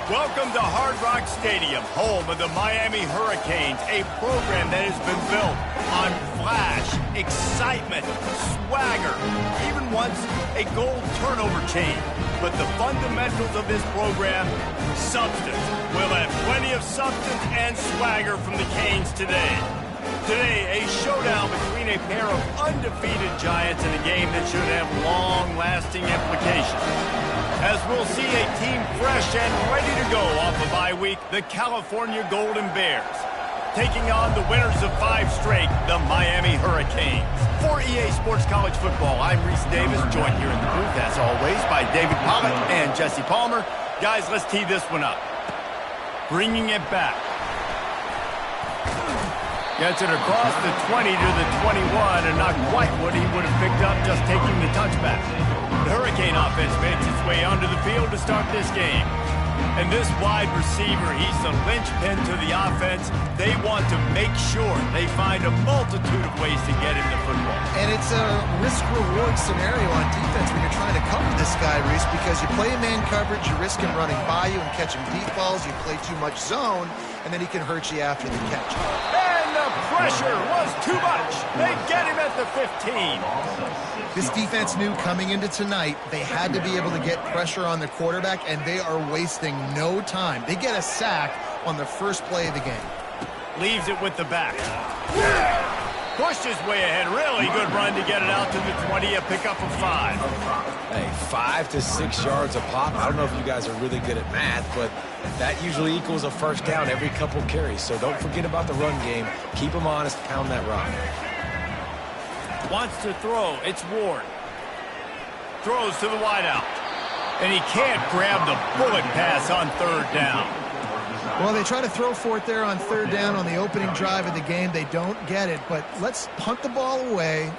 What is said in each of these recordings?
Welcome to Hard Rock Stadium, home of the Miami Hurricanes, a program that has been built on flash, excitement, swagger, even once a gold turnover chain. But the fundamentals of this program, substance. We'll have plenty of substance and swagger from the Canes today. Today, a showdown between a pair of undefeated giants in a game that should have long-lasting implications. As we'll see a team fresh and ready to go off a bye week, the California Golden Bears, taking on the winners of 5 straight, the Miami Hurricanes. For EA Sports College Football, I'm Reese Davis, joined here in the booth, as always, by David Pollock and Jesse Palmer. Guys, let's tee this one up. Bringing it back. Gets it across the 20 to the 21, and not quite what he would have picked up just taking the touchback. The Hurricane offense makes its way onto the field to start this game. And this wide receiver, he's the linchpin to the offense. They want to make sure they find a multitude of ways to get him the football. And it's a risk-reward scenario on defense when you're trying to cover this guy, Reese, because you play man coverage, you risk him running by you and catching deep balls. You play too much zone, and then he can hurt you after the catch. And the pressure was too much. They get him at the 15. This defense knew coming into tonight they had to be able to get pressure on the quarterback, and they are wasting no time. They get a sack on the first play of the game. Leaves it with the back. Pushed his way ahead. Really good run to get it out to the 20, a pickup of 5. Hey, 5 to 6 yards a pop. I don't know if you guys are really good at math, but that usually equals a first down every couple carries. So don't forget about the run game. Keep them honest, pound that rock. Wants to throw. It's Ward. Throws to the wideout. And he can't grab the bullet pass on 3rd down. Well, they try to throw for it there on 3rd down on the opening drive of the game. They don't get it, but let's punt the ball away.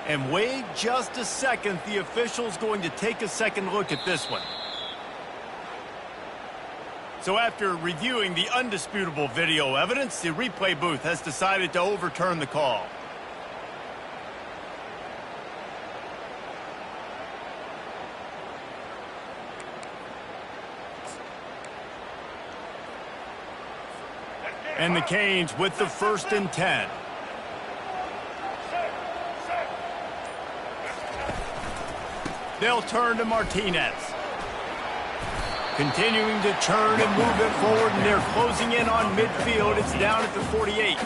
And wait just a second. The official's going to take a second look at this one. So after reviewing the undisputable video evidence, the replay booth has decided to overturn the call. And the Canes with the 1st and 10. They'll turn to Martinez. Continuing to churn and move it forward, and they're closing in on midfield. It's down at the 48.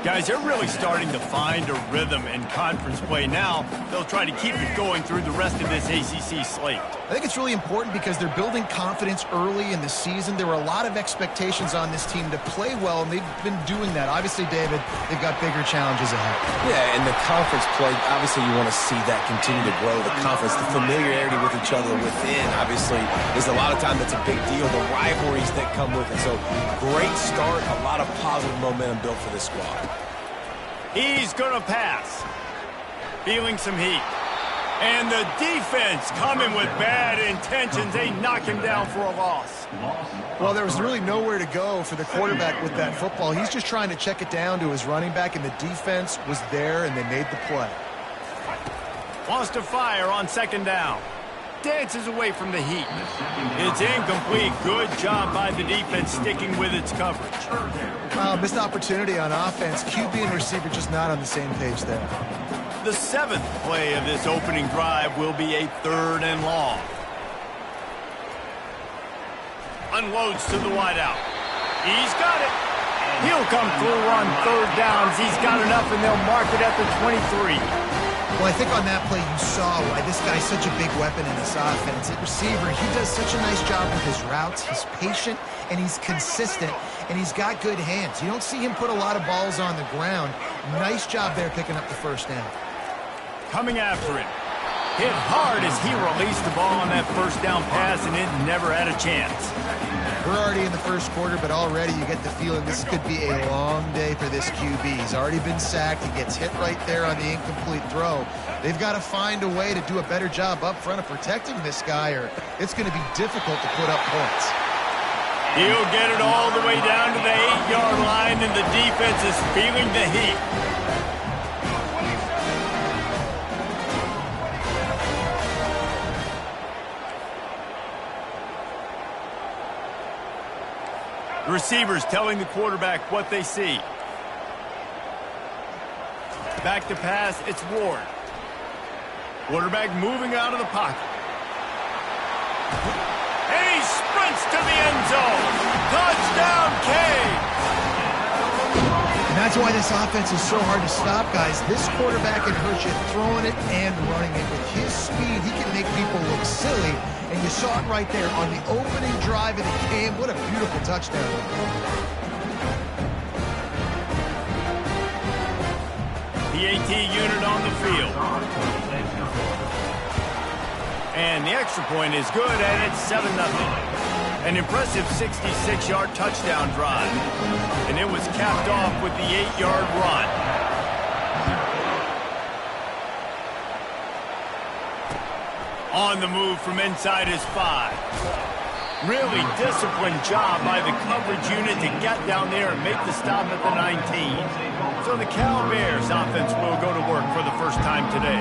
Guys, they're really starting to find a rhythm in conference play now. They'll try to keep it going through the rest of this ACC slate. I think it's really important because they're building confidence early in the season. There were a lot of expectations on this team to play well, and they've been doing that. Obviously, David, they've got bigger challenges ahead. Yeah, and the conference play, obviously you want to see that continue to grow. The conference, the familiarity with each other within, obviously, is a lot of times that's a big deal. The rivalries that come with it. So, great start, a lot of positive momentum built for this squad. He's going to pass. Feeling some heat. And the defense coming with bad intentions. They knock him down for a loss. Well, there was really nowhere to go for the quarterback with that football. He's just trying to check it down to his running back, and the defense was there, and they made the play. Wants to fire on 2nd down. Dances away from the heat. It's incomplete. Good job by the defense sticking with its coverage. Missed opportunity on offense. QB and receiver just not on the same page there. The 7th play of this opening drive will be a 3rd and long. Unloads to the wideout. He's got it. He'll come through on 3rd downs. He's got enough, and they'll mark it at the 23. Well, I think on that play you saw why this guy's such a big weapon in this offense. At receiver, he does such a nice job with his routes. He's patient, and he's consistent, and he's got good hands. You don't see him put a lot of balls on the ground. Nice job there picking up the 1st down. Coming after it. Hit hard as he released the ball on that 1st down pass, and it never had a chance. We're already in the 1st quarter, but already you get the feeling this could be a long day for this QB. He's already been sacked. He gets hit right there on the incomplete throw. They've got to find a way to do a better job up front of protecting this guy, or it's going to be difficult to put up points. He'll get it all the way down to the 8-yard line, and the defense is feeling the heat. The receivers telling the quarterback what they see. Back to pass, it's Ward. Quarterback moving out of the pocket. And he sprints to the end zone. Touchdown, Cade! And that's why this offense is so hard to stop, guys. This quarterback can hurt you throwing it and running it. With his speed, he can make people look silly. And you saw it right there on the opening drive of the game. What a beautiful touchdown. PAT unit on the field. And the extra point is good, and it's 7-0. An impressive 66-yard touchdown drive. And it was capped off with the 8-yard run. On the move from inside his 5. Really disciplined job by the coverage unit to get down there and make the stop at the 19. So the Cal Bears offense will go to work for the first time today.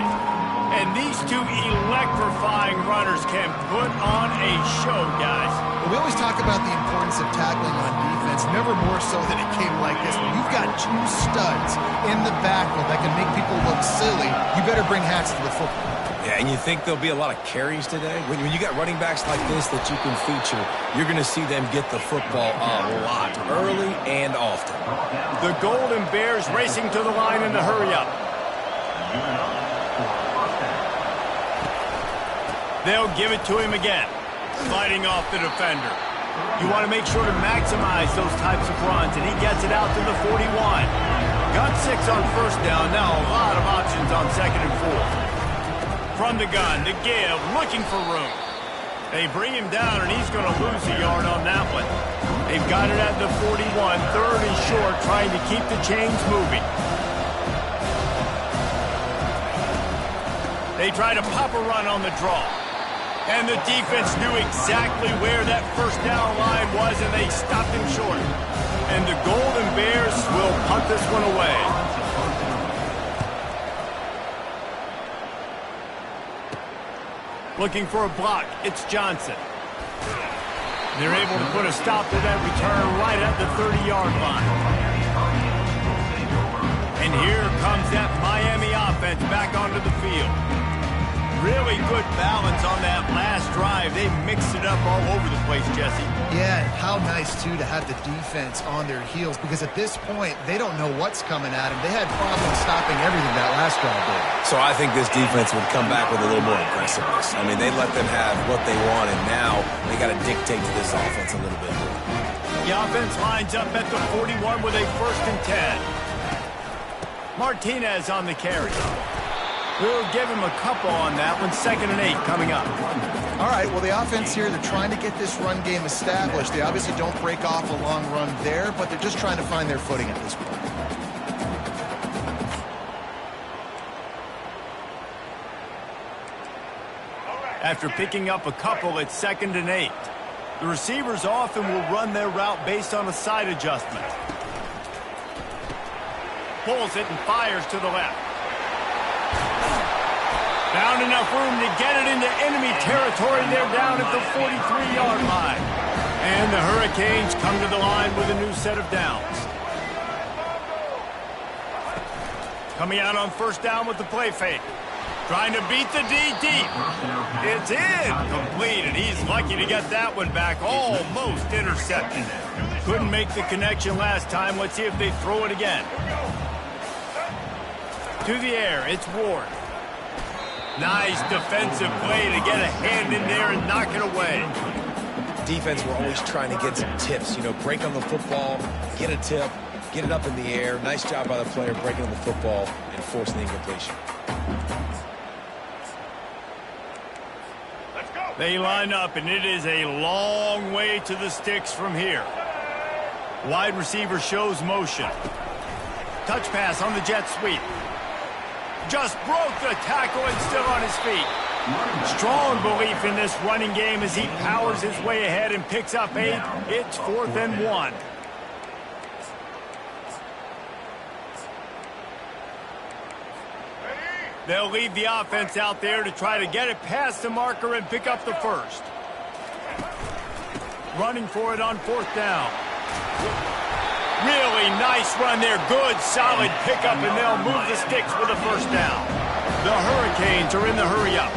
And these two electrifying runners can put on a show, guys. We always talk about the importance of tackling on defense, never more so than it came like this. When you've got two studs in the backfield that can make people look silly, you better bring hats to the football. Yeah, and you think there'll be a lot of carries today? When you got running backs like this that you can feature, you're going to see them get the football a lot, early and often. The Golden Bears racing to the line in the hurry-up. They'll give it to him again, sliding off the defender. You want to make sure to maximize those types of runs, and he gets it out to the 41. Got 6 on first down, now a lot of options on 2nd and 4. From the gun, to give, looking for room. They bring him down, and he's going to lose a yard on that one. They've got it at the 41, 3rd and short, trying to keep the chains moving. They try to pop a run on the draw. And the defense knew exactly where that first down line was, and they stopped him short. And the Golden Bears will punt this one away. Looking for a block, it's Johnson. They're able to put a stop to that return right at the 30-yard line. And here comes that Miami offense back onto the field. Really good balance on that last drive. They mixed it up all over the place, Jesse. Yeah, and how nice, too, to have the defense on their heels, because at this point, they don't know what's coming at them. They had problems stopping everything that last drive did. So I think this defense would come back with a little more aggressiveness. I mean, they let them have what they want, and now they got to dictate to this offense a little bit more. The offense lines up at the 41 with a 1st and 10. Martinez on the carry. We'll give him a couple on that one. 2nd and 8 coming up. All right, well, the offense here, they're trying to get this run game established. They obviously don't break off a long run there, but they're just trying to find their footing at this point. After picking up a couple, it's 2nd and 8. The receivers often will run their route based on a side adjustment. Pulls it and fires to the left. Found enough room to get it into enemy territory. They're down at the 43-yard line. And the Hurricanes come to the line with a new set of downs. Coming out on 1st down with the play fake. Trying to beat the D deep. It's incomplete, and he's lucky to get that one back. Almost intercepted. Couldn't make the connection last time. Let's see if they throw it again. To the air, it's Ward. Nice defensive play to get a hand in there and knock it away. Defense, we're always trying to get some tips. You know, break on the football, get a tip, get it up in the air. Nice job by the player breaking on the football and forcing the incompletion. They line up, and it is a long way to the sticks from here. Wide receiver shows motion. Touch pass on the jet sweep. Just broke the tackle and still on his feet. Strong belief in this running game as he powers his way ahead and picks up 8. It's 4th and 1. They'll leave the offense out there to try to get it past the marker and pick up the 1st. Running for it on 4th down. Really nice run there. Good, solid pickup, and they'll move the sticks with a first down. The Hurricanes are in the hurry-up.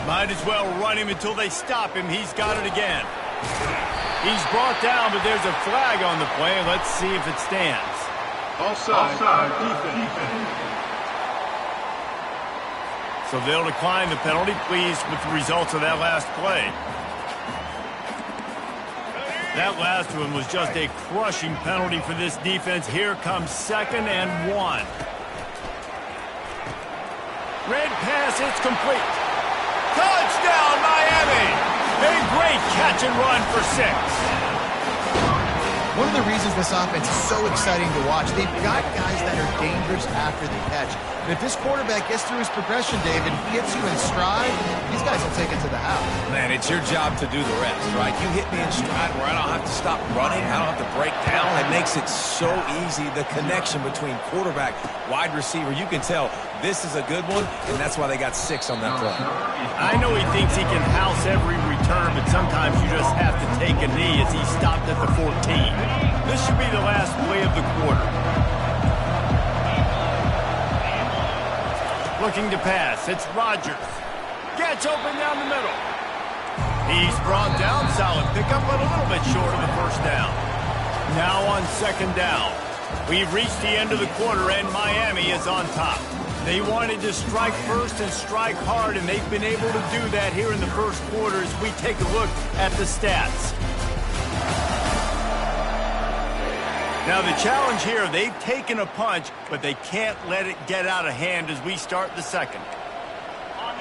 Might as well run him until they stop him. He's got it again. He's brought down, but there's a flag on the play. Let's see if it stands. Offside. Defense. So they'll decline the penalty. Pleased with the results of that last play. That last one was just a crushing penalty for this defense. Here comes 2nd and 1. Red pass, it's complete. Touchdown, Miami! A great catch and run for 6. One of the reasons this offense is so exciting to watch, they've got guys that are dangerous after the catch. And if this quarterback gets through his progression, David, he gets you in stride, these guys will take it to the house. Man, it's your job to do the rest, right? You hit me in stride where I don't have to stop running, I don't have to break down. It makes it so easy, the connection between quarterback, wide receiver. You can tell this is a good one, and that's why they got 6 on that play. I know he thinks he can house every return, but sometimes you just have to take a knee as he stopped at the 14. This should be the last play of the quarter. Looking to pass. It's Rodgers. Gets open down the middle. He's brought down. Solid pickup, but a little bit short of the first down. Now on 2nd down. We've reached the end of the quarter, and Miami is on top. They wanted to strike first and strike hard, and they've been able to do that here in the first quarter as we take a look at the stats. Now the challenge here, they've taken a punch, but they can't let it get out of hand as we start the 2nd.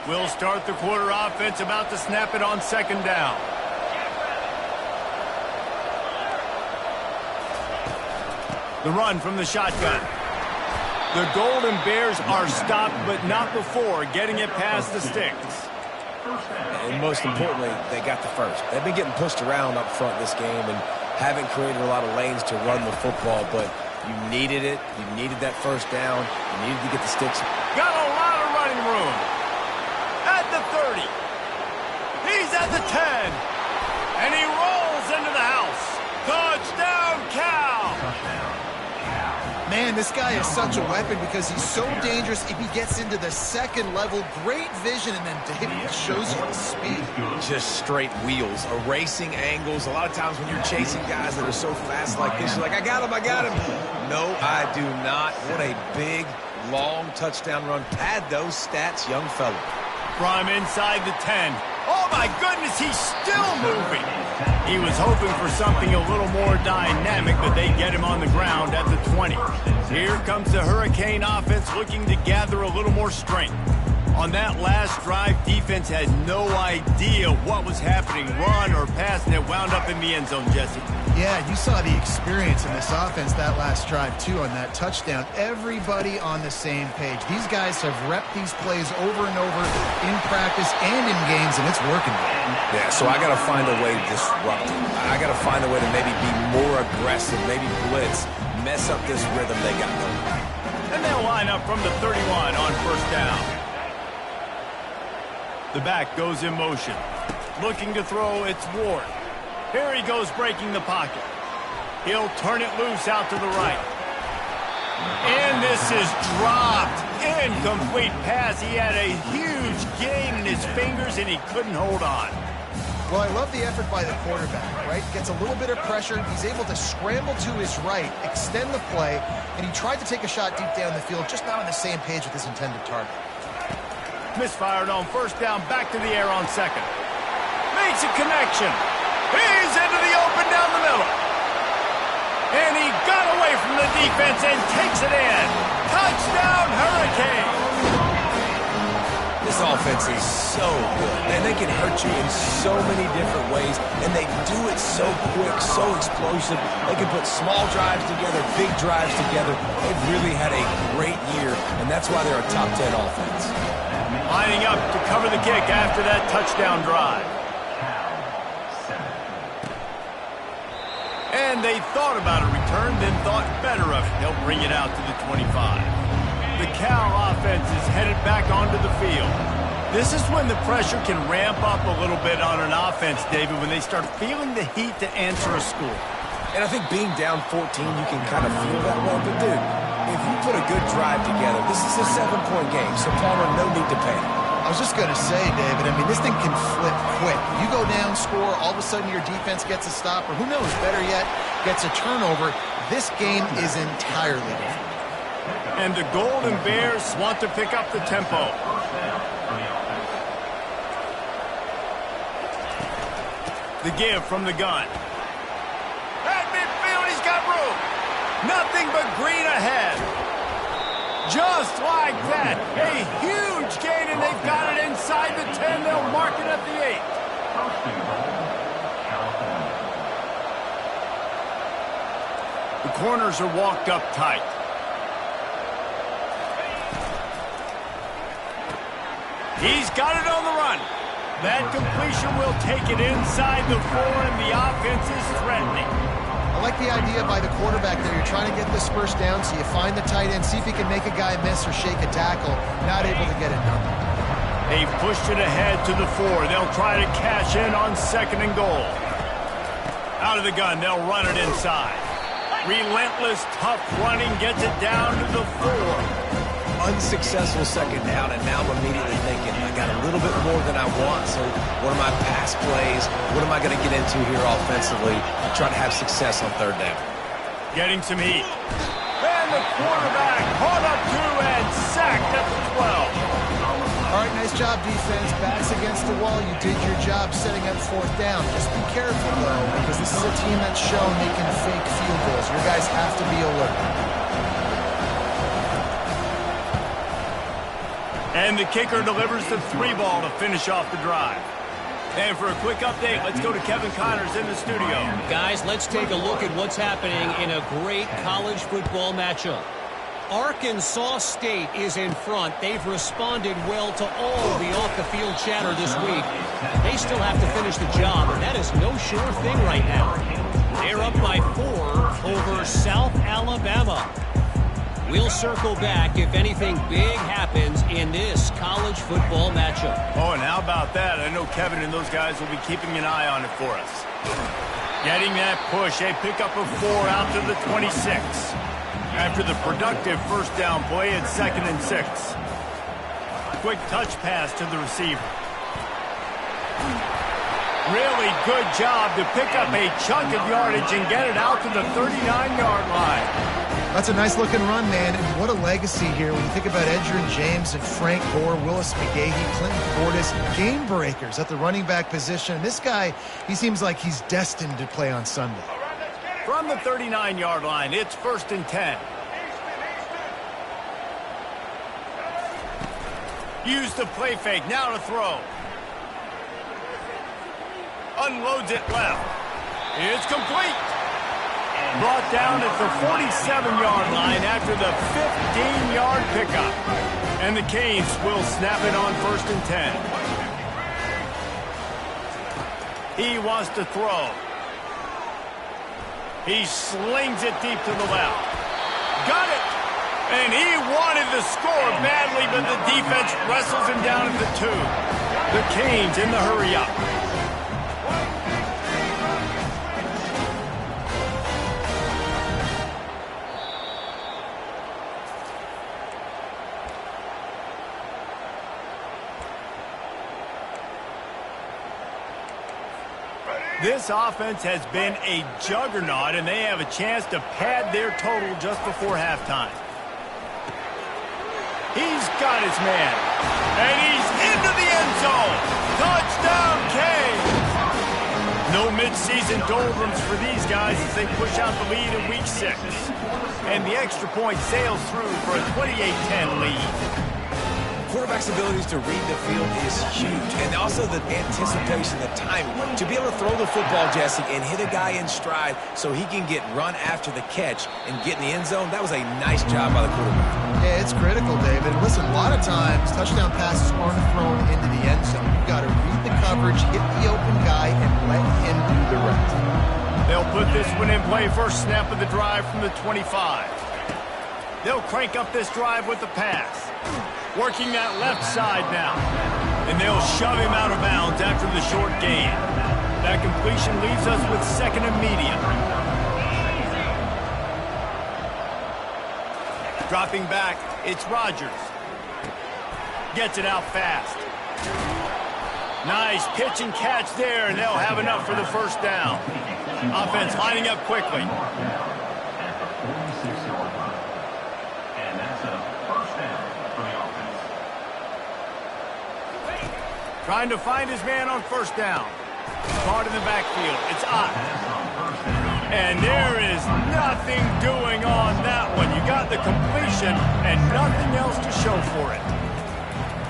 We'll start the quarter offense, about to snap it on 2nd down. The run from the shotgun. The Golden Bears are stopped, but not before getting it past the sticks. And most importantly, they got the first. They've been getting pushed around up front this game and haven't created a lot of lanes to run the football, but you needed it. You needed that first down. You needed to get the sticks. Got a lot of running room. At the 30. He's at the 10. And he rolls into the house. Touchdown, Cal! Man, this guy is such a weapon because he's so dangerous if he gets into the 2nd level. Great vision, and then David shows you the speed. Just straight wheels, erasing angles. A lot of times when you're chasing guys that are so fast like this, you're like, I got him. No, I do not. What a big, long touchdown run. Pad those stats, young fella. From inside the 10. Oh, my goodness, he's still moving. He was hoping for something a little more dynamic, but they get him on the ground at the 20. Here comes the Hurricane offense looking to gather a little more strength. On that last drive, defense had no idea what was happening, run or pass, and it wound up in the end zone, Jesse. Yeah, you saw the experience in this offense that last drive, too, on that touchdown. Everybody on the same page. These guys have repped these plays over and over in practice and in games, and it's working. Yeah, so I got to find a way to disrupt it. I got to find a way to maybe be more aggressive, maybe blitz, mess up this rhythm they got going. And they'll line up from the 31 on first down. The back goes in motion. Looking to throw, it's Ward. Here he goes breaking the pocket. He'll turn it loose out to the right. And this is dropped. Incomplete pass. He had a huge gain in his fingers, and he couldn't hold on. Well, I love the effort by the quarterback, right? Gets a little bit of pressure. He's able to scramble to his right, extend the play, and he tried to take a shot deep down the field, just not on the same page with his intended target. Misfired on first down, back to the air on 2nd. Makes a connection. He's into the open down the middle. And he got away from the defense and takes it in. Touchdown, Hurricane. This offense is so good, and they can hurt you in so many different ways, and they do it so quick, so explosive. They can put small drives together, big drives together. They've really had a great year, and that's why they're a top 10 offense. Lining up to cover the kick after that touchdown drive. And they thought about a return, then thought better of it. They'll bring it out to the 25. The Cal offense is headed back onto the field. This is when the pressure can ramp up a little bit on an offense, David, when they start feeling the heat to answer a score. And I think being down 14, you can kind of feel that way. But, dude, if you put a good drive together, this is a 7-point game, so Palmer, no need to panic. I was just going to say, David, I mean, this thing can flip quick. You go down, score, all of a sudden your defense gets a stop, or who knows, better yet, gets a turnover. This game is entirely different. And the Golden Bears want to pick up the tempo. The give from the gun. At midfield, he's got room. Nothing but green ahead. Just like that. A huge gain, and they've got it inside the 10. They'll mark it at the 8. The corners are walked up tight. He's got it on the run. That completion will take it inside the 4, and the offense is threatening. I like the idea by the quarterback there. You're trying to get this first down, so you find the tight end, see if he can make a guy miss or shake a tackle. Not able to get it done. They've pushed it ahead to the 4. They'll try to cash in on 2nd and goal. Out of the gun, they'll run it inside. Relentless, tough running gets it down to the 4. Unsuccessful 2nd down, and now I'm immediately thinking, I got a little bit more than I want, so what are my pass plays? What am I going to get into here offensively to try to have success on 3rd down? Getting some heat. And the quarterback caught up to and sacked at the 12. All right, nice job, defense. Backs against the wall. You did your job setting up 4th down. Just be careful, though, because this is a team that's shown they can fake field goals. Your guys have to be alert. And the kicker delivers the 3 ball to finish off the drive. And for a quick update, let's go to Kevin Connors in the studio. Guys, let's take a look at what's happening in a great college football matchup. Arkansas State is in front. They've responded well to all the off-the-field chatter this week. They still have to finish the job, and that is no sure thing right now. They're up by 4 over South Alabama. We'll circle back if anything big happens in this college football matchup. Oh, and how about that? I know Kevin and those guys will be keeping an eye on it for us. Getting that push, a pickup of 4 out to the 26. After the productive first down play at 2nd and 6. Quick touch pass to the receiver. Really good job to pick up a chunk of yardage and get it out to the 39-yard line. That's a nice-looking run, man, and what a legacy here when you think about Edgerrin James and Frank Gore, Willis McGahee, Clinton Portis, game breakers at the running back position. And this guy, he seems like he's destined to play on Sunday. From the 39-yard line, it's 1st and 10. Use the play fake, now to throw. Unloads it left. It's complete. Brought down at the 47-yard line after the 15-yard pickup. And the Canes will snap it on 1st and 10. He wants to throw. He slings it deep to the left. Got it! And he wanted to score badly, but the defense wrestles him down at the 2. The Canes in the hurry-up. This offense has been a juggernaut, and they have a chance to pad their total just before halftime. He's got his man, and he's into the end zone. Touchdown, Canes! No midseason doldrums for these guys as they push out the lead in Week 6. And the extra point sails through for a 28-10 lead. Quarterback's abilities to read the field is huge, and also the anticipation, the timing. To be able to throw the football, Jesse, and hit a guy in stride so he can get run after the catch and get in the end zone, that was a nice job by the quarterback. Yeah, it's critical, David. Listen, a lot of times touchdown passes aren't thrown into the end zone. You've got to read the coverage, hit the open guy, and let him do the rest. They'll put this one in play first snap of the drive from the 25. They'll crank up this drive with the pass. Working that left side now. And they'll shove him out of bounds after the short gain. That completion leaves us with 2nd and medium. Dropping back, it's Rodgers. Gets it out fast. Nice pitch and catch there, and they'll have enough for the first down. Offense lining up quickly. Trying to find his man on first down. Caught in the backfield. It's Ott. And there is nothing doing on that one. You got the completion and nothing else to show for it.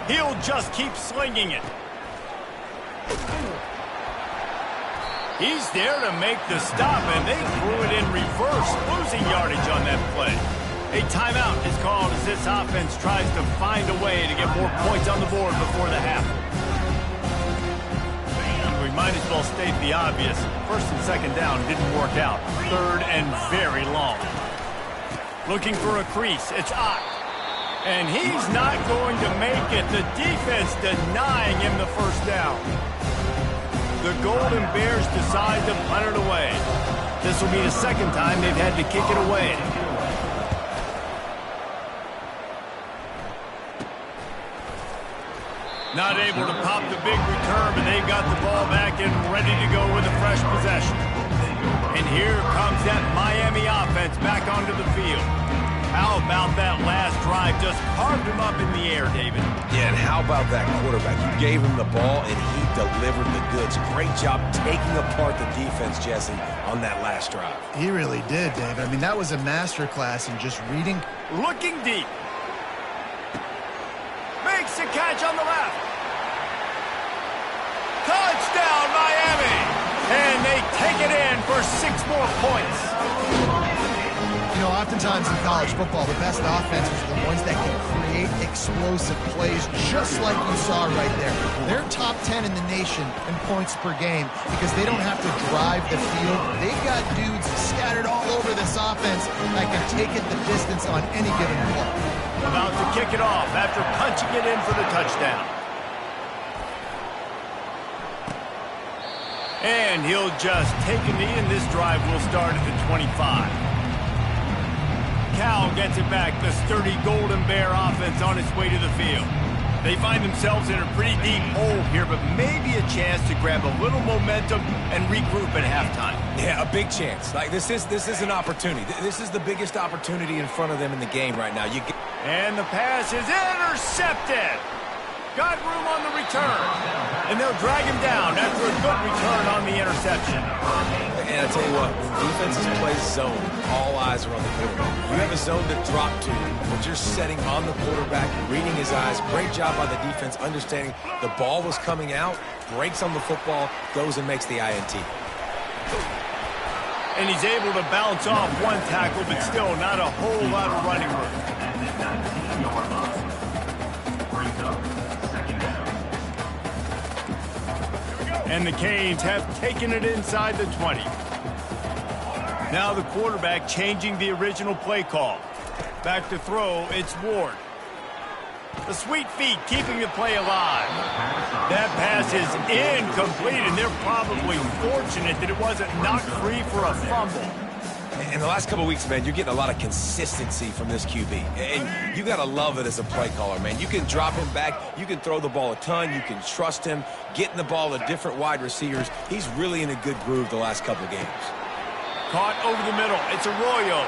He'll just keep slinging it. He's there to make the stop, and they threw it in reverse, losing yardage on that play. A timeout is called as this offense tries to find a way to get more points on the board before the half. We might as well state the obvious. First and second down didn't work out. Third and very long. Looking for a crease. It's Ott. And he's not going to make it. The defense denying him the first down. The Golden Bears decide to punt it away. This will be the second time they've had to kick it away. Not able to pop the big return, but they've got the ball back and ready to go with a fresh possession. And here comes that Miami offense back onto the field. How about that last drive? Just carved him up in the air, David. Yeah, and how about that quarterback? You gave him the ball, and he delivered the goods. Great job taking apart the defense, Jesse, on that last drive. He really did, David. I mean, that was a masterclass in just reading. Looking deep. Makes the catch on the left. Touchdown, Miami! And they take it in for 6 more points. You know, oftentimes in college football, the best offenses are the ones that can create explosive plays, just like you saw right there. They're top 10 in the nation in points per game because they don't have to drive the field. They've got dudes scattered all over this offense that can take it the distance on any given play. About to kick it off after punching it in for the touchdown. And he'll just take a knee, and this drive will start at the 25. Cal gets it back. The sturdy Golden Bear offense on its way to the field. They find themselves in a pretty deep hole here, but maybe a chance to grab a little momentum and regroup at halftime. Yeah, a big chance. Like this is an opportunity. This is the biggest opportunity in front of them in the game right now. And the pass is intercepted. Got room on the return. And they'll drag him down after a good return on the interception. And I tell you what, when defenses play zone, all eyes are on the quarterback. You have a zone to drop to, but you're setting on the quarterback, reading his eyes. Great job by the defense, understanding the ball was coming out, breaks on the football, goes and makes the INT. And he's able to bounce off one tackle, but still not a whole lot of running room. And the Canes have taken it inside the 20. Now the quarterback changing the original play call. Back to throw, it's Ward. The sweet feet keeping the play alive. That pass is incomplete, and they're probably fortunate that it wasn't knocked free for a fumble. In the last couple of weeks, man, you're getting a lot of consistency from this QB. And you got to love it as a play caller, man. You can drop him back. You can throw the ball a ton. You can trust him, getting the ball to different wide receivers. He's really in a good groove the last couple of games. Caught over the middle. It's Arroyo.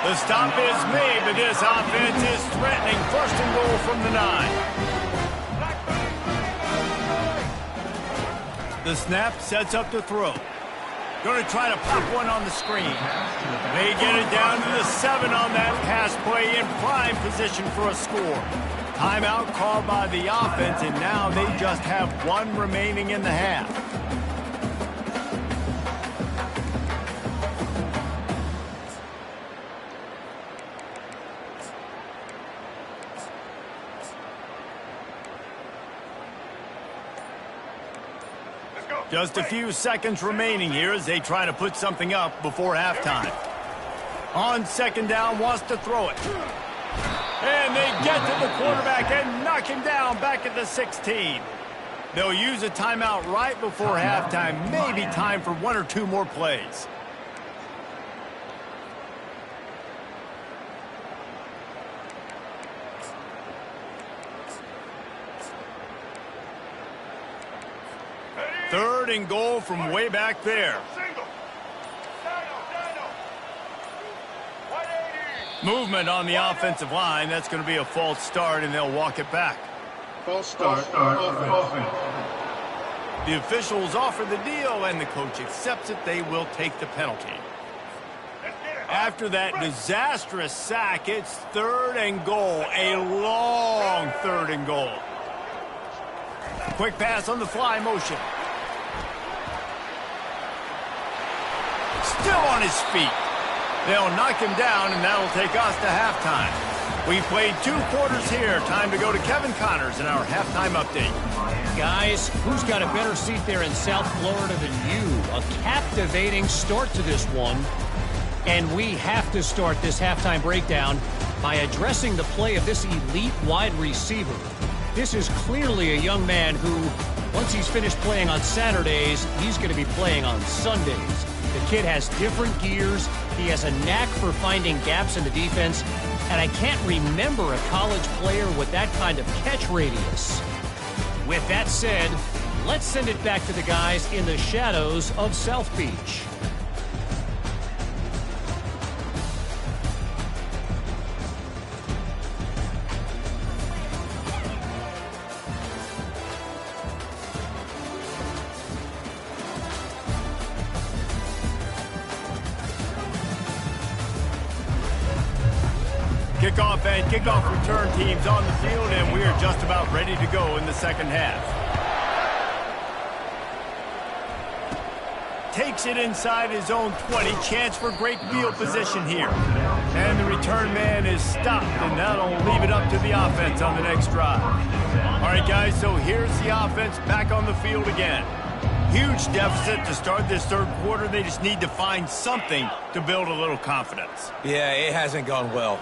The stop is made, but this offense is threatening. First and goal from the 9. The snap sets up to throw. Going to try to pop one on the screen. They get it down to the 7 on that pass play in prime position for a score. Timeout called by the offense, and now they just have 1 remaining in the half. Just a few seconds remaining here as they try to put something up before halftime. On second down, wants to throw it. And they get to the quarterback and knock him down back at the 16. They'll use a timeout right before halftime. Maybe time for 1 or 2 more plays. 3rd and goal from way back there. Movement on the offensive line. That's going to be a false start, and they'll walk it back. False start. Offense. The officials offer the deal, and the coach accepts it. They will take the penalty. After that disastrous sack, it's 3rd and goal. A long 3rd and goal. Quick pass on the fly motion. Still on his feet. They'll knock him down, and that'll take us to halftime. We played 2 quarters here. Time to go to Kevin Connors in our halftime update. Guys, who's got a better seat there in South Florida than you? A captivating start to this one. And we have to start this halftime breakdown by addressing the play of this elite wide receiver. This is clearly a young man who, once he's finished playing on Saturdays, he's going to be playing on Sundays. The kid has different gears. He has a knack for finding gaps in the defense. And I can't remember a college player with that kind of catch radius. With that said, let's send it back to the guys in the shadows of South Beach. Kickoff and kickoff return teams on the field, and we are just about ready to go in the second half. Takes it inside his own 20. Chance for great field position here. And the return man is stopped, and that'll leave it up to the offense on the next drive. All right, guys, so here's the offense back on the field again. Huge deficit to start this 3rd quarter. They just need to find something to build a little confidence. Yeah, it hasn't gone well.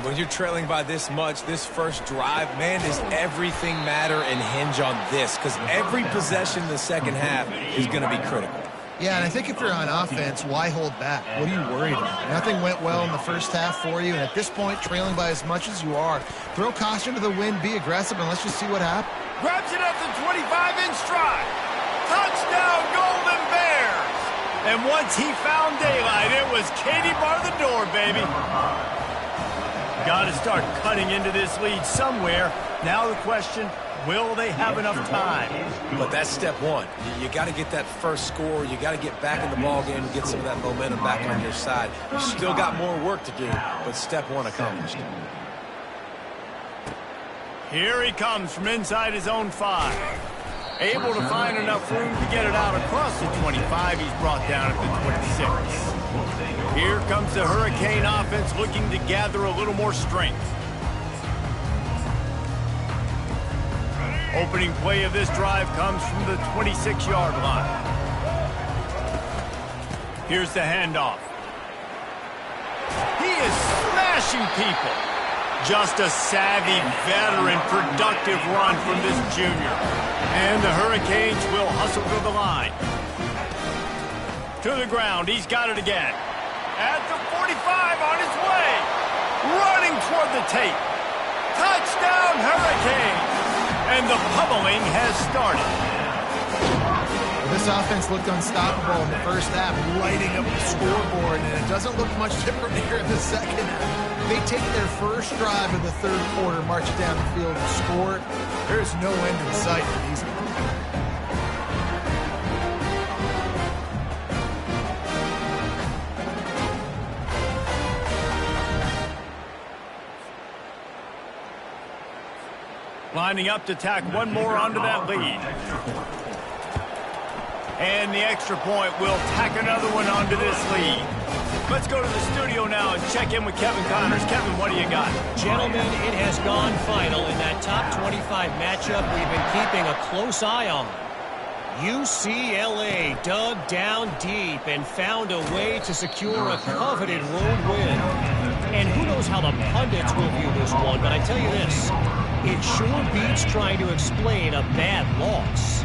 When you're trailing by this much, this first drive, man, does everything matter and hinge on this? Because every possession in the second half is going to be critical. Yeah, and I think if you're on offense, why hold back? What are you worried about? Nothing went well in the first half for you, and at this point, trailing by as much as you are, throw caution to the wind, be aggressive, and let's just see what happens. Grabs it up to 25 in stride. Touchdown, Golden Bears! And once he found daylight, it was Katie bar the door, baby. Got to start cutting into this lead somewhere. Now the question, will they have enough time? But that's step one. You got to get that first score. You got to get back in the ball game and get some of that momentum back on your side. You still got more work to do, but step one accomplished. Here he comes from inside his own 5. Able to find enough room to get it out across the 25. He's brought down at the 26. Here comes the Hurricane offense looking to gather a little more strength. Opening play of this drive comes from the 26-yard line. Here's the handoff. He is smashing people. Just a savvy, veteran, productive run from this junior. And the Hurricanes will hustle to the line. To the ground. He's got it again. At the 45 on his way. Running toward the tape. Touchdown, Hurricanes. And the pummeling has started. This offense looked unstoppable in the first half, lighting up the scoreboard, and it doesn't look much different here in the second half. They take their first drive of the 3rd quarter, march down the field and score. There's no end in sight for these guys. Lining up to tack one more onto that lead. And the extra point will tack another one onto this lead. Let's go to the studio now and check in with Kevin Connors. Kevin, what do you got? Gentlemen, it has gone final in that top 25 matchup we've been keeping a close eye on. UCLA dug down deep and found a way to secure a coveted road win. And who knows how the pundits will view this one, but I tell you this, it sure beats trying to explain a bad loss.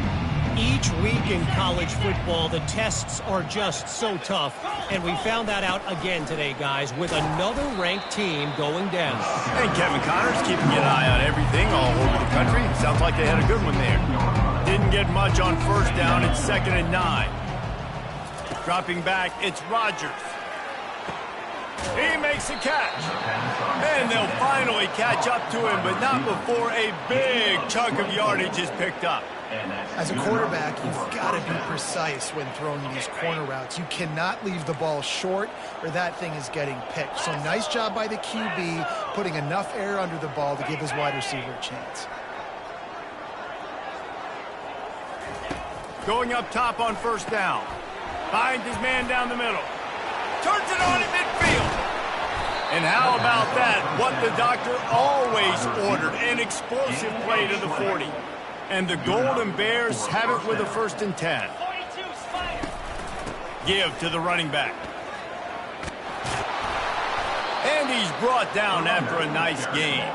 Each week in college football, the tests are just so tough, and we found that out again today, guys, with another ranked team going down. And Kevin Connors keeping an eye on everything all over the country. Sounds like they had a good one there. Didn't didn't get much on first down. It's 2nd and 9. Dropping back, it's Rodgers. He makes a catch. And they'll finally catch up to him, but not before a big chunk of yardage is picked up. As a quarterback, you've got to be precise when throwing these corner routes. You cannot leave the ball short or that thing is getting picked. So nice job by the QB putting enough air under the ball to give his wide receiver a chance. Going up top on first down. Finds his man down the middle. Turns it on in midfield. And how about that? What the doctor always ordered. An explosive play to the 40. And the Golden Bears have it with a 1st and 10. Give to the running back. And he's brought down after a nice game.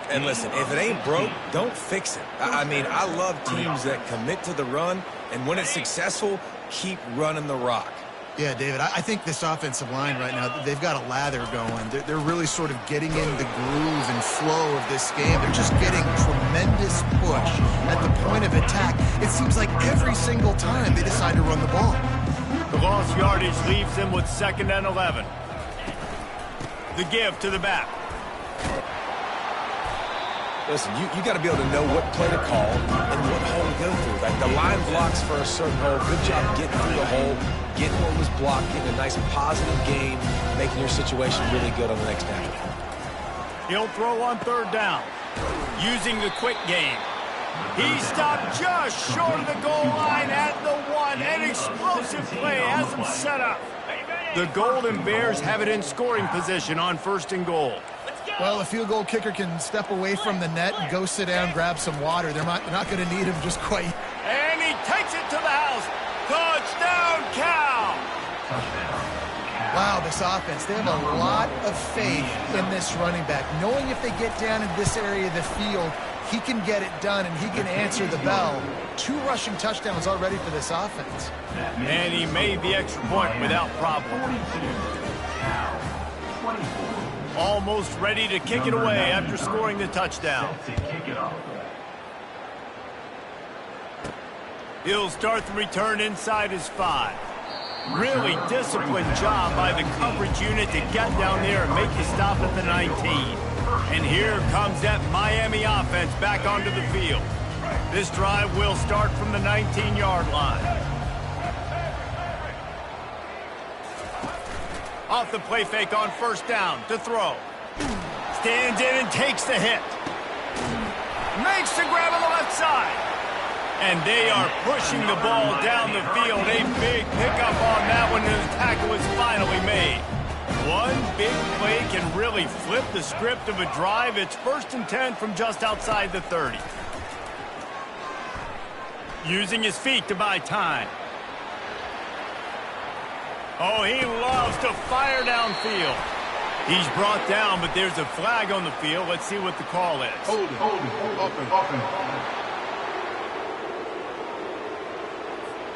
And listen, if it ain't broke, don't fix it. I mean, I love teams that commit to the run, and when it's successful, keep running the rock. Yeah, David, I think this offensive line right now, they've got a lather going. They're really sort of getting in the groove and flow of this game. They're just getting tremendous push at the point of attack. It seems like every single time they decide to run the ball. The lost yardage leaves them with 2nd and 11. The give to the back. Listen, you got to be able to know what play to call and what hole to go through. Like the line blocks for a certain hole. Good job getting through the hole, getting what was blocked, getting a nice positive game, making your situation really good on the next down. He'll throw on 3rd down. Using the quick game. He stopped just short of the goal line at the 1. An explosive play has him set up. The Golden Bears have it in scoring position on 1st and goal. Well, a field goal kicker can step away from the net and go sit down, grab some water. They're not going to need him just quite. And he takes it to the house. Touchdown, Cal! Wow, this offense, they have a lot of faith in this running back. Knowing if they get down in this area of the field, he can get it done and he can answer the bell. 2 rushing touchdowns already for this offense. And he made the extra point without problem. Almost ready to kick it away after scoring the touchdown. He'll start the return inside his 5. Really disciplined job by the coverage unit to get down there and make the stop at the 19. And here comes that Miami offense back onto the field. This drive will start from the 19-yard line. Off the play fake on 1st down to throw. Stands in and takes the hit. Makes the grab on the left side. And they are pushing the ball down the field. A big pickup on that one, and the tackle is finally made. One big play can really flip the script of a drive. It's 1st and 10 from just outside the 30. Using his feet to buy time. Oh, he loves to fire downfield. He's brought down, but there's a flag on the field. Let's see what the call is. Holding.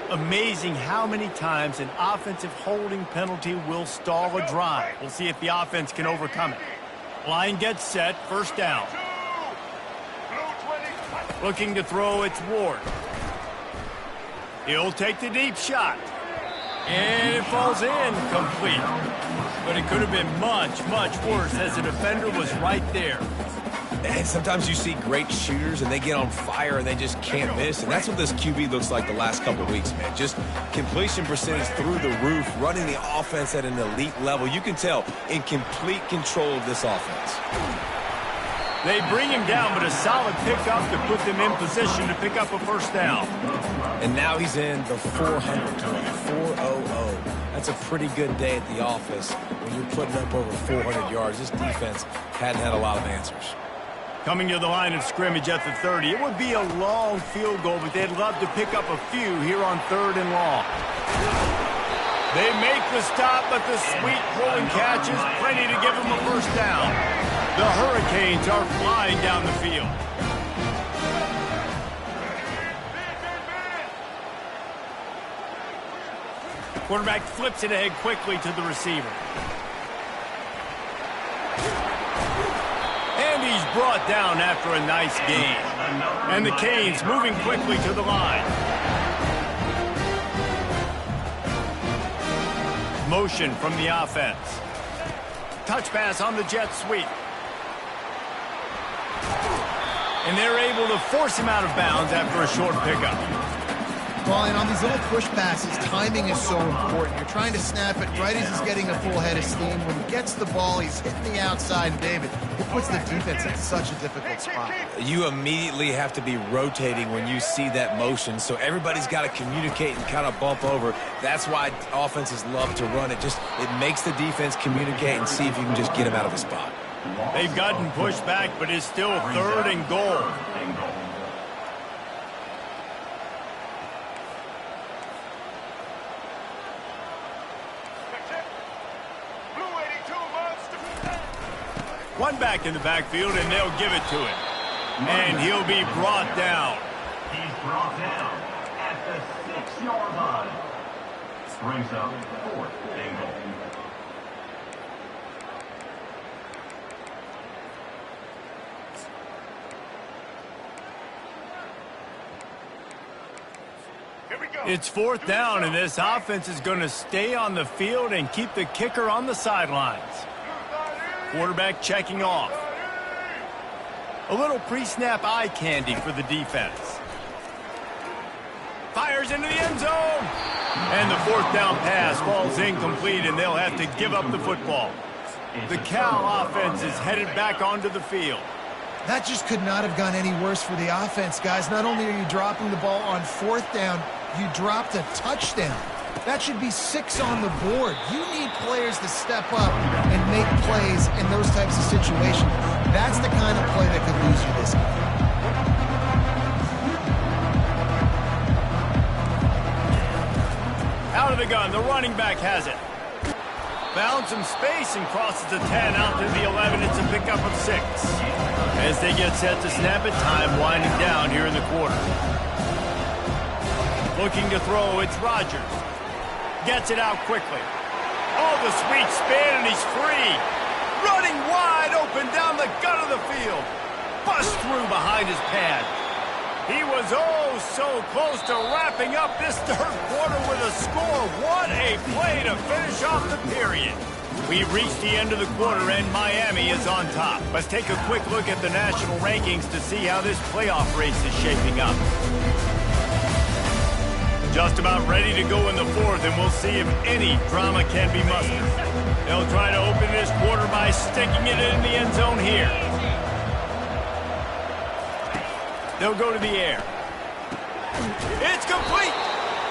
Amazing how many times an offensive holding penalty will stall a drive. We'll see if the offense can overcome it. Line gets set, 1st down. Looking to throw, it's Ward. He'll take the deep shot. And it falls in complete. But it could have been much, much worse as the defender was right there. And sometimes you see great shooters and they get on fire and they just can't miss. And that's what this QB looks like the last couple of weeks, man. Just completion percentage through the roof, running the offense at an elite level. You can tell in complete control of this offense. They bring him down, but a solid pickup to put them in position to pick up a 1st down. And now he's in the 400 club, 400. That's a pretty good day at the office when you're putting up over 400 yards. This defense hadn't had a lot of answers. Coming to the line of scrimmage at the 30. It would be a long field goal, but they'd love to pick up a few here on 3rd and long. They make the stop, but the sweet pulling catch is plenty to give them a 1st down. The Hurricanes are flying down the field. Quarterback flips it ahead quickly to the receiver. And he He's brought down after a nice gain. And the Canes moving quickly to the line. Motion from the offense. Touch pass on the jet sweep. And they're able to force him out of bounds after a short pickup. Well, and on these little push passes, timing is so important. You're trying to snap it right as he's getting a full head of steam. When he gets the ball, he's hitting the outside. And David, it puts the defense in such a difficult spot. You immediately have to be rotating when you see that motion, so everybody's got to communicate and kind of bump over. That's why offenses love to run it. It makes the defense communicate and see if you can just get him out of a spot. They've gotten pushed back, but it's still 3rd and goal. One back in the backfield, and they'll give it to him. And he'll be brought down. He's brought down at the 6-yard line. Brings up 4th and goal. It's 4th down, and this offense is going to stay on the field and keep the kicker on the sidelines. Quarterback checking off. A little pre-snap eye candy for the defense. Fires into the end zone. And the 4th down pass falls incomplete, and they'll have to give up the football. The Cal offense is headed back onto the field. That just could not have gone any worse for the offense, guys. Not only are you dropping the ball on 4th down, you dropped a touchdown. That should be 6 on the board. You need players to step up and make plays in those types of situations. That's the kind of play that could lose you this game. Out of the gun, the running back has it. Found some space and crosses the 10 out to the 11. It's a pickup of 6. As they get set to snap it, time winding down here in the quarter. Looking to throw, it's Rodgers. Gets it out quickly. Oh, the sweet spin, and he's free. Running wide open down the gut of the field. Bust through behind his pad. He was oh so close to wrapping up this 3rd quarter with a score. What a play to finish off the period. We've reached the end of the quarter, and Miami is on top. Let's take a quick look at the national rankings to see how this playoff race is shaping up. Just about ready to go in the 4th, and we'll see if any drama can be mustered. They'll try to open this quarter by sticking it in the end zone here. They'll go to the air. It's complete.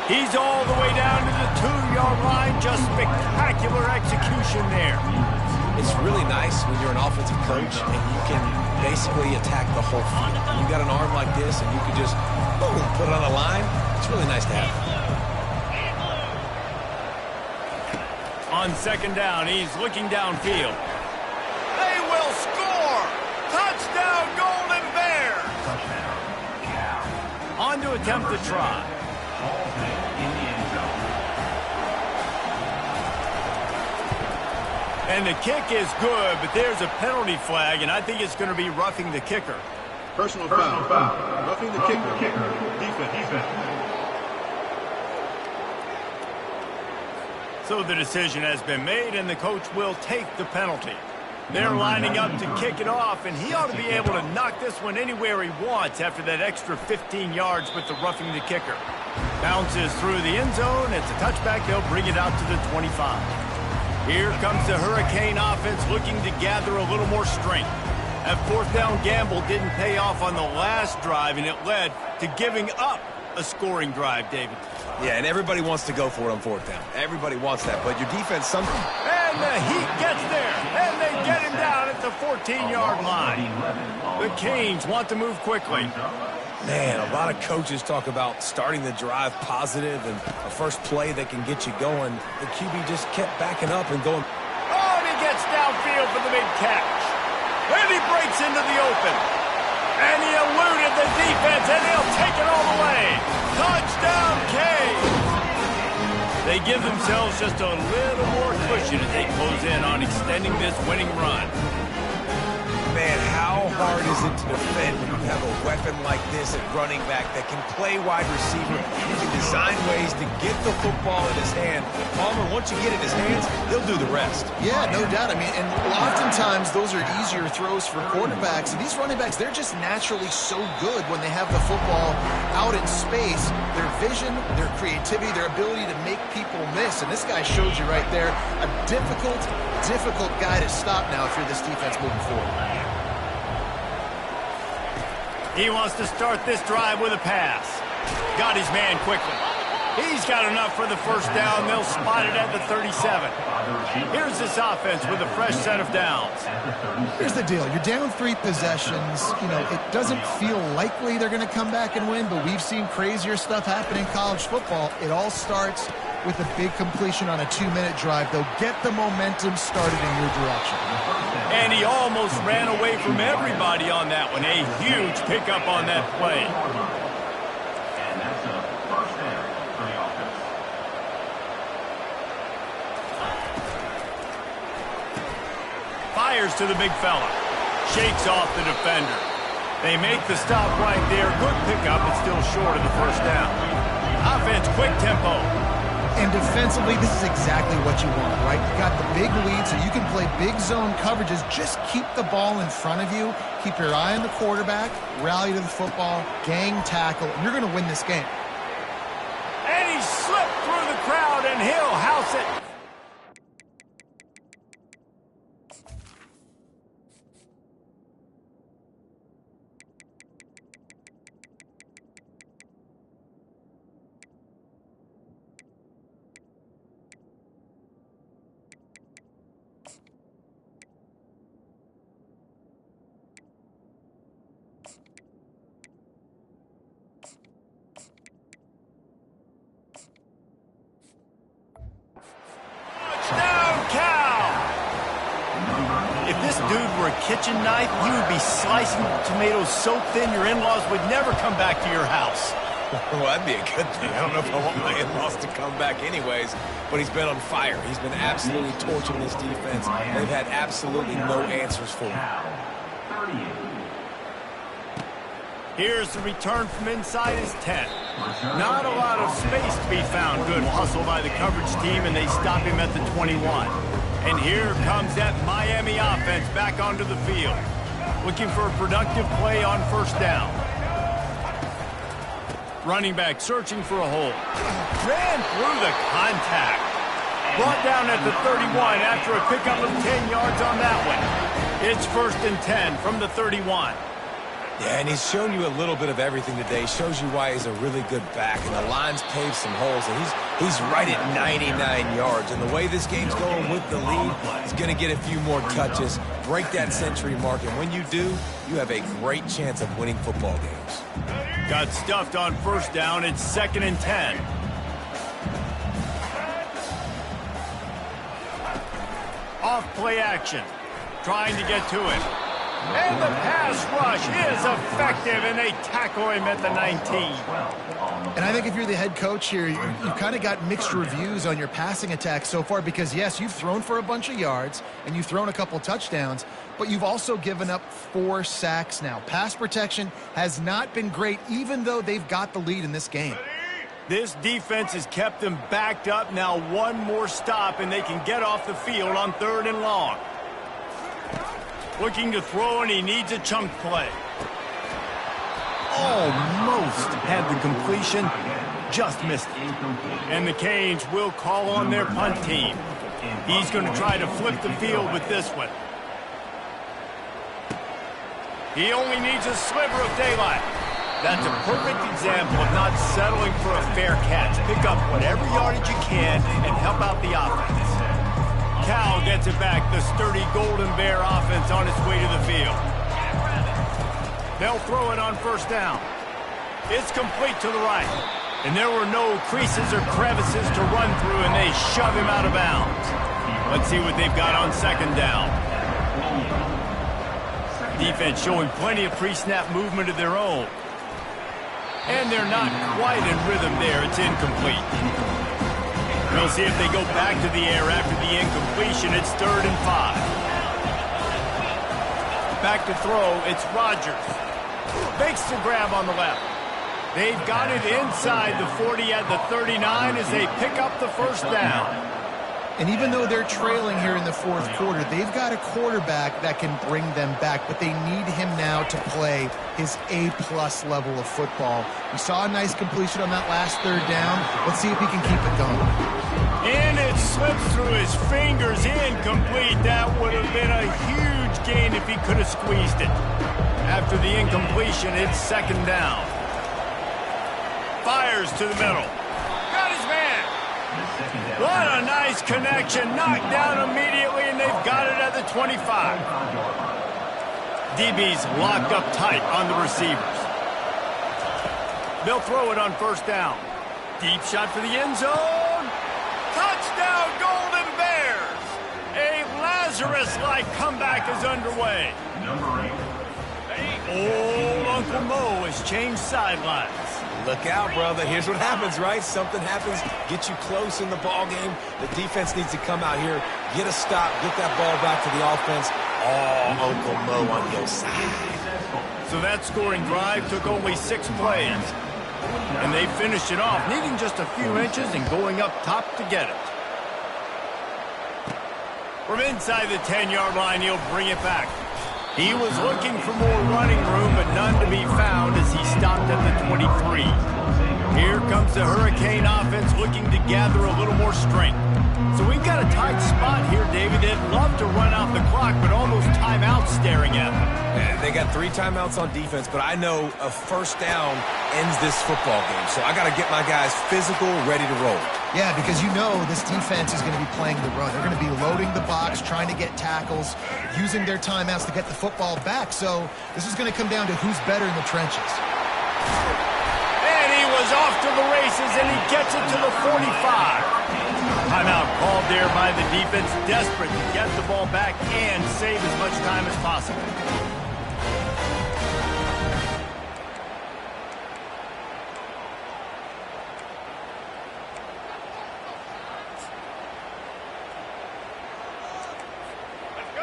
He's all the way down to the 2-yard line. Just spectacular execution there. It's really nice when you're an offensive coach and you can basically attack the whole field. You got an arm like this and you can just boom, put it on the line. It's really nice to have. On 2nd down, he's looking downfield. They will score! Touchdown, Golden Bears! On to attempt the try. And the kick is good, but there's a penalty flag, and I think it's going to be roughing the kicker. Personal foul. Roughing the kicker. Defense. So the decision has been made, and the coach will take the penalty. They're lining up to kick it off, and he ought to be able to knock this one anywhere he wants after that extra 15 yards with the roughing the kicker. Bounces through the end zone. It's a touchback. They'll bring it out to the 25. Here comes the Hurricane offense looking to gather a little more strength. That 4th down gamble didn't pay off on the last drive, and it led to giving up a scoring drive, David. Yeah, and everybody wants to go for it on 4th down. Everybody wants that, but your defense something. And the Heat gets there, and they get him down at the 14-yard line. The Canes want to move quickly. Man, a lot of coaches talk about starting the drive positive and a first play that can get you going. The QB just kept backing up and going. Oh, and he gets downfield for the big catch. And he breaks into the open. And he eluded the defense, and they'll take it all the way. Touchdown, Canes. They give themselves just a little more cushion as they close in on extending this winning run. Man, how hard is it to defend when you have a weapon like this at running back that can play wide receiver? He can design ways to get the football in his hand. Palmer, once you get it in his hands, he'll do the rest. Yeah, no doubt. I mean, and oftentimes those are easier throws for quarterbacks. And these running backs, they're just naturally so good when they have the football out in space. Their vision, their creativity, their ability to make people miss. And this guy showed you right there a difficult guy to stop now if you're this defense moving forward. He wants to start this drive with a pass. Got his man quickly. He's got enough for the first down. They'll spot it at the 37. Here's this offense with a fresh set of downs. Here's the deal. You're down 3 possessions. You know, it doesn't feel likely they're going to come back and win, but we've seen crazier stuff happen in college football. It all starts with a big completion on a 2-minute drive. They'll get the momentum started in your direction. And he almost ran away from everybody on that one. A huge pickup on that play. And that's a first down for the offense. Fires to the big fella. Shakes off the defender. They make the stop right there. Good pickup, but still short of the first down. Offense, quick tempo. And defensively, this is exactly what you want, right? You got the big lead, so you can play big zone coverages. Just keep the ball in front of you. Keep your eye on the quarterback. Rally to the football. Gang tackle. And you're going to win this game. And he slipped through the crowd, and he'll house it. Kitchen knife, you would be slicing tomatoes so thin your in-laws would never come back to your house. Well, that'd be a good thing. I don't know if I want my in-laws to come back anyways, but he's been on fire. He's been absolutely torching this defense. They've had absolutely no answers for him. Here's the return from inside his 10. Not a lot of space to be found. Good hustle by the coverage team, and they stop him at the 21. And here comes that Miami offense back onto the field. Looking for a productive play on first down. Running back searching for a hole. Ran through the contact. Brought down at the 31 after a pickup of 10 yards on that one. It's 1st and 10 from the 31. Yeah, and he's shown you a little bit of everything today. Shows you why he's a really good back, and the line's paved some holes, and he's right at 99 yards. And the way this game's going with the lead, he's going to get a few more touches, break that century mark, and when you do, you have a great chance of winning football games. Got stuffed on first down. It's 2nd and 10. Off play action. Trying to get to it. And the pass rush is effective, and they tackle him at the 19. And I think if you're the head coach here, you've kind of got mixed reviews on your passing attack so far because, yes, you've thrown for a bunch of yards and you've thrown a couple touchdowns, but you've also given up 4 sacks now. Pass protection has not been great, even though they've got the lead in this game. This defense has kept them backed up. Now one more stop, and they can get off the field on 3rd and long. Looking to throw, and he needs a chunk play. Almost had the completion, just missed it. And the Canes will call on their punt team. He's going to try to flip the field with this one. He only needs a sliver of daylight. That's a perfect example of not settling for a fair catch. Pick up whatever yardage you can and help out the offense. Cal gets it back, the sturdy Golden Bear offense on its way to the field. They'll throw it on first down. It's complete to the right. And there were no creases or crevices to run through, and they shove him out of bounds. Let's see what they've got on 2nd down. Defense showing plenty of pre-snap movement of their own. And they're not quite in rhythm there. It's incomplete. We'll see if they go back to the air after the incompletion. It's 3rd and 5. Back to throw, it's Rodgers. Makes the grab on the left. They've got it inside the 40 at the 39 as they pick up the first down. And even though they're trailing here in the fourth quarter, they've got a quarterback that can bring them back, but they need him now to play his A-plus level of football. We saw a nice completion on that last third down. Let's see if he can keep it going. And it slips through his fingers, incomplete. That would have been a huge gain if he could have squeezed it. After the incompletion, it's second down. Fires to the middle. Got his man. What a nice connection. Knocked down immediately, and they've got it at the 25. DB's locked up tight on the receivers. They'll throw it on first down. Deep shot for the end zone. Touchdown, Golden Bears. A Lazarus-like comeback is underway. Number 8. Old Uncle Mo has changed sidelines. Look out, brother. Here's what happens, right? Something happens, get you close in the ball game. The defense needs to come out here, get a stop, get that ball back to the offense. Oh, Uncle Mo on your side. So that scoring drive took only 6 plays. And they finished it off, needing just a few inches and going up top to get it. From inside the 10-yard line, he'll bring it back. He was looking for more running room, but none to be found as he stopped at the 23. Here comes the Hurricane offense looking to gather a little more strength. So we've got a tight spot here, David. They'd love to run out the clock, but all those timeouts staring at them. And they got 3 timeouts on defense, but I know a first down ends this football game. So I got to get my guys physical, ready to roll. Yeah, because you know this defense is going to be playing the run. They're going to be loading the box, trying to get tackles, using their timeouts to get the football back. So this is going to come down to who's better in the trenches. And he was off to the races, and he gets it to the 45. Timeout called there by the defense, desperate to get the ball back and save as much time as possible.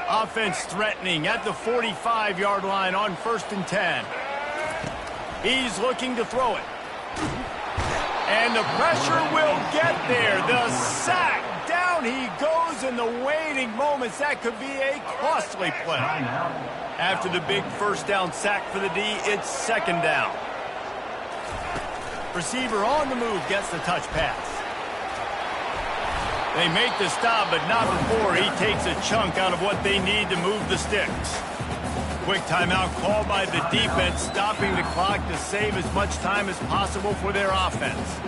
Offense threatening at the 45-yard line on 1st and 10. He's looking to throw it. And the pressure will get there. The sack. Down he goes in the waiting moments. That could be a costly play. After the big first down sack for the D, it's second down. Receiver on the move gets the touch pass. They make the stop, but not before he takes a chunk out of what they need to move the sticks. Quick timeout called by the defense, stopping the clock to save as much time as possible for their offense.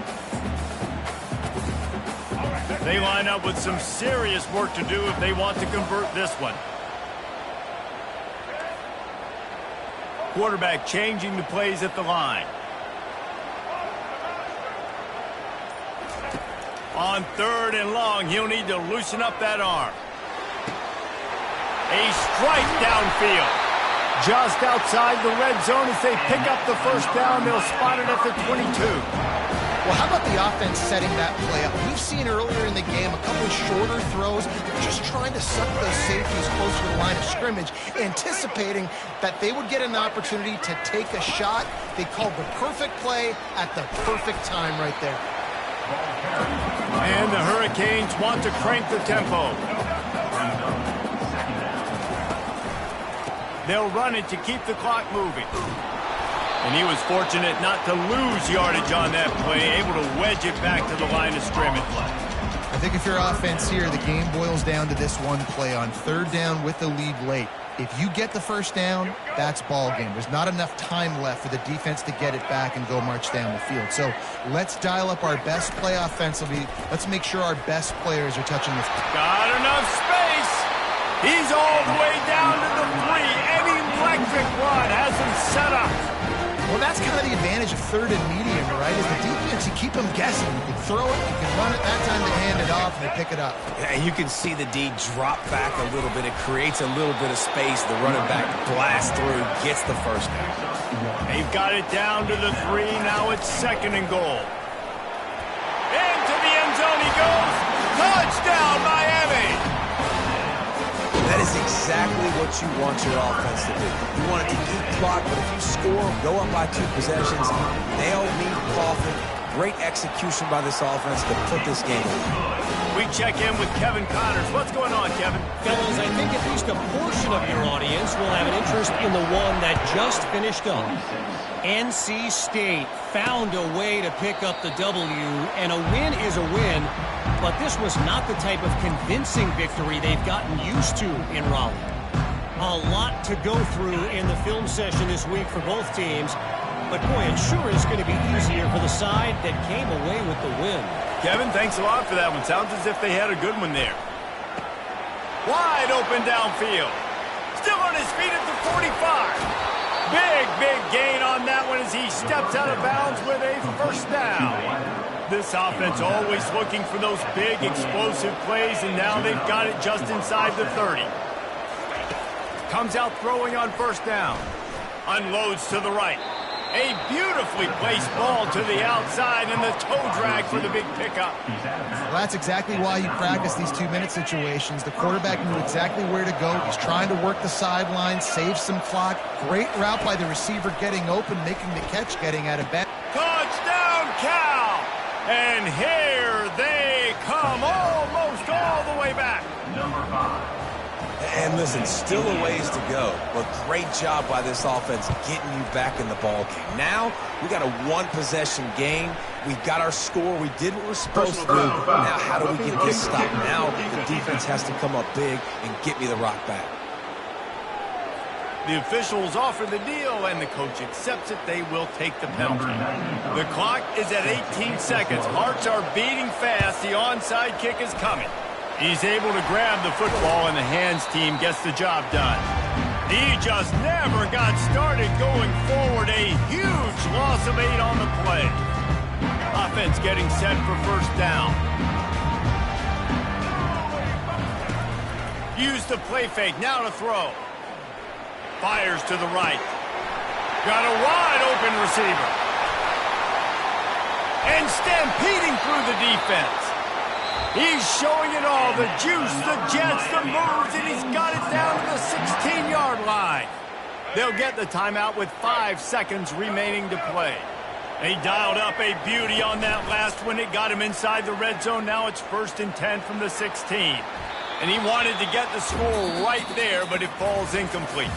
They line up with some serious work to do if they want to convert this one. Quarterback changing the plays at the line. On 3rd and long, he'll need to loosen up that arm. A strike downfield. Just outside the red zone as they pick up the first down. They'll spot it at the 22. Well, how about the offense setting that play up? We've seen earlier in the game a couple shorter throws. They're just trying to suck those safeties closer to the line of scrimmage, anticipating that they would get an opportunity to take a shot. They called the perfect play at the perfect time right there. And the Hurricanes want to crank the tempo. They'll run it to keep the clock moving. And he was fortunate not to lose yardage on that play, able to wedge it back to the line of scrimmage. I think if you're offense here, the game boils down to this one play on 3rd down with the lead late. If you get the first down, that's ball game. There's not enough time left for the defense to get it back and go march down the field. So let's dial up our best play offensively. Let's make sure our best players are touching this. Got enough space. He's all the way down to the 3. An electric run has him set up. Well, that's kind of the advantage of 3rd and medium, right? Is the defense, you keep them guessing. You can throw it, you can run it. That time they hand it off and they pick it up. Yeah, and you can see the D drop back a little bit. It creates a little bit of space. The running back blasts through, gets the first down. They've got it down to the 3. Now it's 2nd and goal. Into the end zone he goes. Touchdown, Miami. That is exactly what you want your offense to do. You want it to eat clock, but if you score, go up by 2 possessions, nail me coffin. Great execution by this offense to put this game away. We check in with Kevin Connors. What's going on, Kevin? Fellas, I think at least a portion of your audience will have an interest in the one that just finished up. NC State found a way to pick up the W, and a win is a win, but this was not the type of convincing victory they've gotten used to in Raleigh. A lot to go through in the film session this week for both teams, but boy, it sure is going to be easier for the side that came away with the win. Kevin, thanks a lot for that one. Sounds as if they had a good one there. Wide open downfield. Still on his feet at the 45. Big gain on that one as he steps out of bounds with a first down. This offense always looking for those big explosive plays, and now they've got it just inside the 30. Comes out throwing on first down. Unloads to the right. A beautifully placed ball to the outside, and the toe drag for the big pickup. Well, that's exactly why you practice these 2-minute situations. The quarterback knew exactly where to go. He's trying to work the sidelines, save some clock. Great route by the receiver getting open, making the catch, getting out of bounds. Touchdown, Cal! And here they come, almost all the way back. Number 5. And listen, still a ways to go, but great job by this offense getting you back in the ball game. Now, we got a 1-possession game. We got our score. We did what we're supposed to do. Now, how do we get this stopped? Now, the defense has to come up big and get me the rock back. The officials offer the deal, and the coach accepts it. They will take the penalty. The clock is at 18 seconds. Hearts are beating fast. The onside kick is coming. He's able to grab the football, and the hands team gets the job done. He just never got started going forward. A huge loss of 8 on the play. Offense getting set for first down. Use the play fake. Now to throw. Fires to the right. Got a wide open receiver. And stampeding through the defense. He's showing it all, the juice, the jets, the moves, and he's got it down to the 16-yard line. They'll get the timeout with 5 seconds remaining to play. They dialed up a beauty on that last one. It got him inside the red zone. Now it's 1st and 10 from the 16. And he wanted to get the score right there, but it falls incomplete.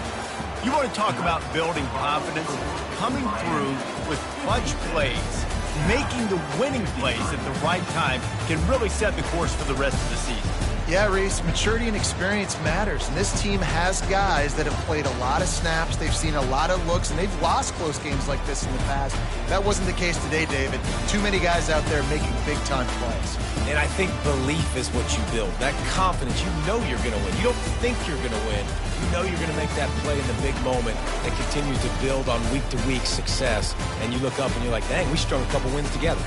You want to talk about building confidence? Coming through with clutch plays. Making the winning plays at the right time can really set the course for the rest of the season. Yeah, Reese, maturity and experience matters, and this team has guys that have played a lot of snaps. They've seen a lot of looks, and they've lost close games like this in the past. That wasn't the case today, David. Too many guys out there making big-time plays. And I think belief is what you build. That confidence, you know you're going to win. You don't think you're going to win. You know you're going to make that play in the big moment that continues to build on week-to-week success. And you look up and you're like, dang, we strung a couple wins together.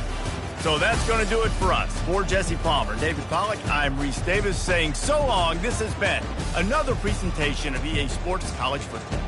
So that's going to do it for us. For Jesse Palmer, David Pollack, I'm Reese Davis saying so long. This has been another presentation of EA Sports College Football.